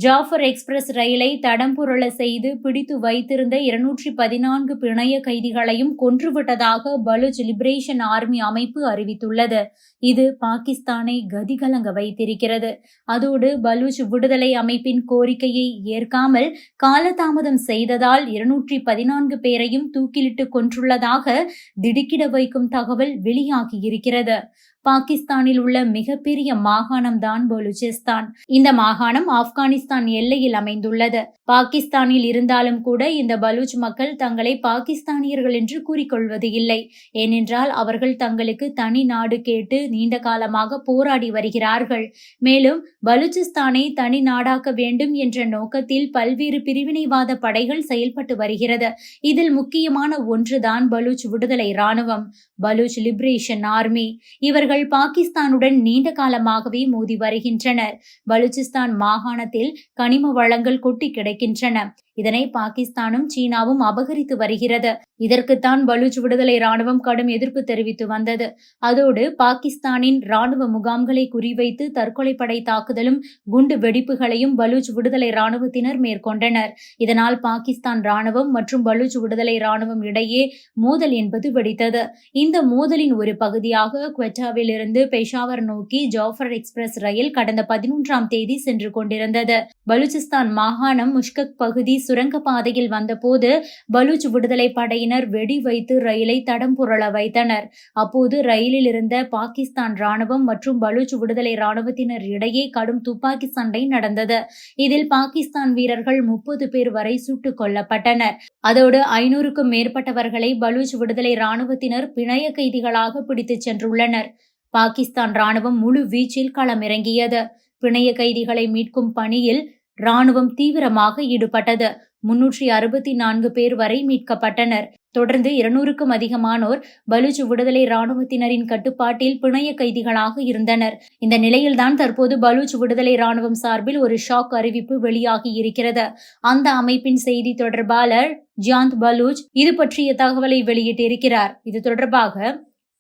Jaffer express ரயிலை தடம் புரள செய்து பிடித்து வைத்திருந்த 214 பிணைய கைதிகளையும் கொன்றுவிட்டதாக பலூச் லிபரேஷன் ஆர்மி அமைப்பு அறிவித்துள்ளது. இது பாகிஸ்தானை கதிகலங்க வைத்திருக்கிறது. அதோடு பலூச் விடுதலை அமைப்பின் கோரிக்கையை ஏற்காமல் காலதாமதம் செய்ததால் 214 பேரையும் தூக்கிலிட்டு கொன்றுள்ளதாக திடுக்கிட வைக்கும் தகவல் வெளியாகியிருக்கிறது. பாகிஸ்தானில் உள்ள மிகப்பெரிய மாகாணம்தான் பலூச்சிஸ்தான். இந்த மாகாணம் ஆப்கானிஸ்தான் எல்லையில் அமைந்துள்ளது. பாகிஸ்தானில் இருந்தாலும் கூட இந்த பலூச் மக்கள் தங்களை பாகிஸ்தானியர்கள் என்று கூறிக்கொள்வது இல்லை. ஏனென்றால் அவர்கள் தங்களுக்கு தனி நாடு கேட்டு நீண்ட காலமாக போராடி வருகிறார்கள். மேலும் பலூச்சிஸ்தானை தனி நாடாக்க வேண்டும் என்ற நோக்கத்தில் பல்வேறு பிரிவினைவாத படைகள் செயல்பட்டு வருகிறது. இதில் முக்கியமான ஒன்றுதான் பலூச் விடுதலை இராணுவம், பலூச் லிபரேஷன் ஆர்மி. இவர்கள் பாகிஸ்தானுடன் நீண்ட காலமாகவே மோதி வருகின்றனர். பலூச்சிஸ்தான் மாகாணத்தில் கனிம வளங்கள் கொட்டி கிடக்கின்றன. இதனை பாகிஸ்தானும் சீனாவும் அபகரித்து வருகிறது. இதற்குத்தான் பலூச் விடுதலை ராணுவம் கடும் எதிர்ப்பு தெரிவித்து வந்தது. அதோடு பாகிஸ்தானின் ராணுவ முகாம்களை குறிவைத்து தற்கொலைப்படை தாக்குதலும் குண்டு வெடிப்புகளையும் பலூச் விடுதலை ராணுவத்தினர் மேற்கொண்டனர். இதனால் பாகிஸ்தான் ராணுவம் மற்றும் பலூச் விடுதலை ராணுவம் இடையே மோதல் என்பது வெடித்தது. இந்த மோதலின் ஒரு பகுதியாக குவெட்டாவில் இருந்து பெஷாவர் நோக்கி ஜாஃபர் எக்ஸ்பிரஸ் ரயில் கடந்த 11ஆம் தேதி சென்று கொண்டிருந்தது. பலூச்சிஸ்தான் மாகாணம் முஷ்கக் பகுதி சுரங்கப்பாதையில் வந்தபோது பலூச் விடுதலை படையினர் வெடி வைத்து ரயிலை தடம் புரள வைத்தனர். அப்போது ரயிலில் இருந்த பாகிஸ்தான் ராணுவம் மற்றும் பலூச் விடுதலை ராணுவத்தினர் இடையே கடும் துப்பாக்கி சண்டை நடந்தது. இதில் பாகிஸ்தான் வீரர்கள் 30 பேர் வரை சுட்டுக் கொல்லப்பட்டனர். அதோடு 500க்கும் மேற்பட்டவர்களை பலூச் விடுதலை ராணுவத்தினர் பிணைய கைதிகளாக பிடித்துச் சென்றுள்ளனர். பாகிஸ்தான் ராணுவம் முழு வீச்சில் களமிறங்கியது. பிணைய கைதிகளை மீட்கும் பணியில் ராணுவம் தீவிரமாக ஈடுபட்டது. 364 பேர் வரை மீட்கப்பட்டனர். தொடர்ந்து 200க்கும் அதிகமானோர் பலூச் விடுதலை ராணுவத்தினரின் கட்டுப்பாட்டில் பிணைய கைதிகளாக இருந்தனர். இந்த நிலையில்தான் தற்போது பலூச் விடுதலை ராணுவம் சார்பில் ஒரு ஷாக் அறிவிப்பு வெளியாகி இருக்கிறது. அந்த அமைப்பின் செய்தி தொடர்பாளர் ஜியாந்த் பலூச் இது பற்றிய தகவலை வெளியிட்டிருக்கிறார். இது தொடர்பாக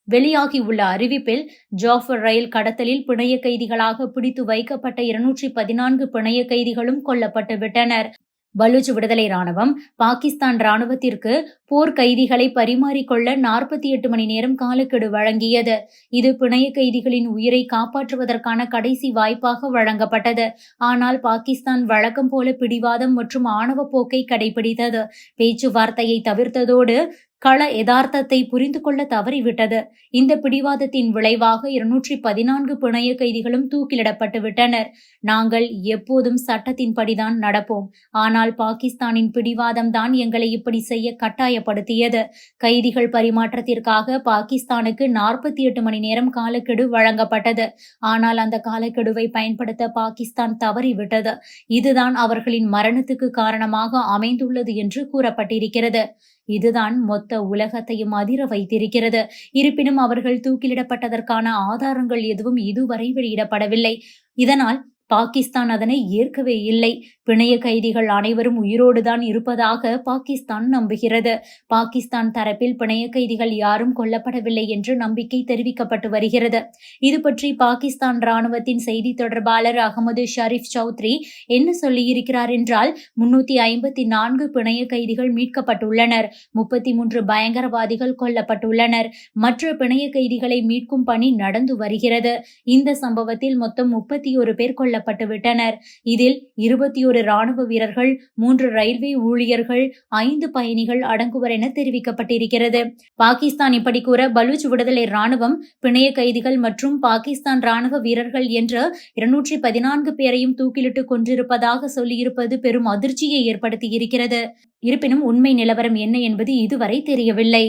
வெளியாகியுள்ள அறிவிப்பில் ஜாஃபர் ரயில் கடத்தலில் பிணைய கைதிகளாக பிடித்து வைக்கப்பட்ட 214 பிணைய கைதிகளும் கொல்லப்பட்டு விட்டனர். பலூச் விடுதலை ராணுவம் பாகிஸ்தான் ராணுவத்திற்கு போர் கைதிகளை பரிமாறிக்கொள்ள 48 மணி நேரம் காலக்கெடு வழங்கியது. இது பிணைய கைதிகளின் உயிரை காப்பாற்றுவதற்கான கடைசி வாய்ப்பாக வழங்கப்பட்டது. ஆனால் பாகிஸ்தான் வழக்கம் போல பிடிவாதம் மற்றும் ஆணவ போக்கை கடைபிடித்தது. பேச்சுவார்த்தையை தவிர்த்ததோடு கள யதார்த்தத்தை புரிந்து கொள்ள தவறிவிட்டது. இந்த பிடிவாதத்தின் விளைவாக 214 பிணைய கைதிகளும் தூக்கிலிடப்பட்டு விட்டனர். நாங்கள் எப்போதும் சட்டத்தின்படிதான் நடப்போம். ஆனால் பாகிஸ்தானின் பிடிவாதம் தான் எங்களை இப்படி செய்ய கட்டாயப்படுத்தியது. கைதிகள் பரிமாற்றத்திற்காக பாகிஸ்தானுக்கு 48 மணி நேரம் காலக்கெடு வழங்கப்பட்டது. ஆனால் அந்த காலக்கெடுவை பயன்படுத்த பாகிஸ்தான் தவறிவிட்டது. இதுதான் அவர்களின் மரணத்துக்கு காரணமாக அமைந்துள்ளது என்று கூறப்பட்டிருக்கிறது. இதுதான் மொத்த உலகத்தையும் அதிர வைத்திருக்கிறது. இருப்பினும் அவர்கள் தூக்கிலிடப்பட்டதற்கான ஆதாரங்கள் எதுவும் இதுவரை வெளியிடப்படவில்லை. இதனால் பாகிஸ்தான் அதனை ஏற்கவே இல்லை. பிணைய கைதிகள் அனைவரும் உயிரோடுதான் இருப்பதாக பாகிஸ்தான் நம்புகிறது. பாகிஸ்தான் தரப்பில் பிணைய கைதிகள் யாரும் கொல்லப்படவில்லை என்று நம்பிக்கை தெரிவிக்கப்பட்டு வருகிறது. இது பற்றி பாகிஸ்தான் ராணுவத்தின் செய்தி தொடர்பாளர் அகமது ஷரீப் சௌத்ரி என்ன சொல்லியிருக்கிறார் என்றால், 354 பிணைய கைதிகள் மீட்கப்பட்டுள்ளனர். 33 பயங்கரவாதிகள் கொல்லப்பட்டுள்ளனர். மற்ற பிணைய கைதிகளை மீட்கும் பணி நடந்து வருகிறது. இந்த சம்பவத்தில் மொத்தம் 31 பேர் கொல்லப்பட்டு விட்டனர். இதில் 21 ராணுவ வீரர்கள், 3 ரயில்வே ஊழியர்கள், 5 பயணிகள் அடங்குவர் என தெரிவிக்கப்பட்டிருக்கிறது. பாகிஸ்தான் இப்படி கூற பலூச் விடுதலை ராணுவம் பிணைய கைதிகள் மற்றும் பாகிஸ்தான் ராணுவ வீரர்கள் என்ற 214 பேரையும் தூக்கிலிட்டு கொன்றிருப்பதாக சொல்லியிருப்பது பெரும் அதிர்ச்சியை ஏற்படுத்தியிருக்கிறது. இருப்பினும் உண்மை நிலவரம் என்ன என்பது இதுவரை தெரியவில்லை.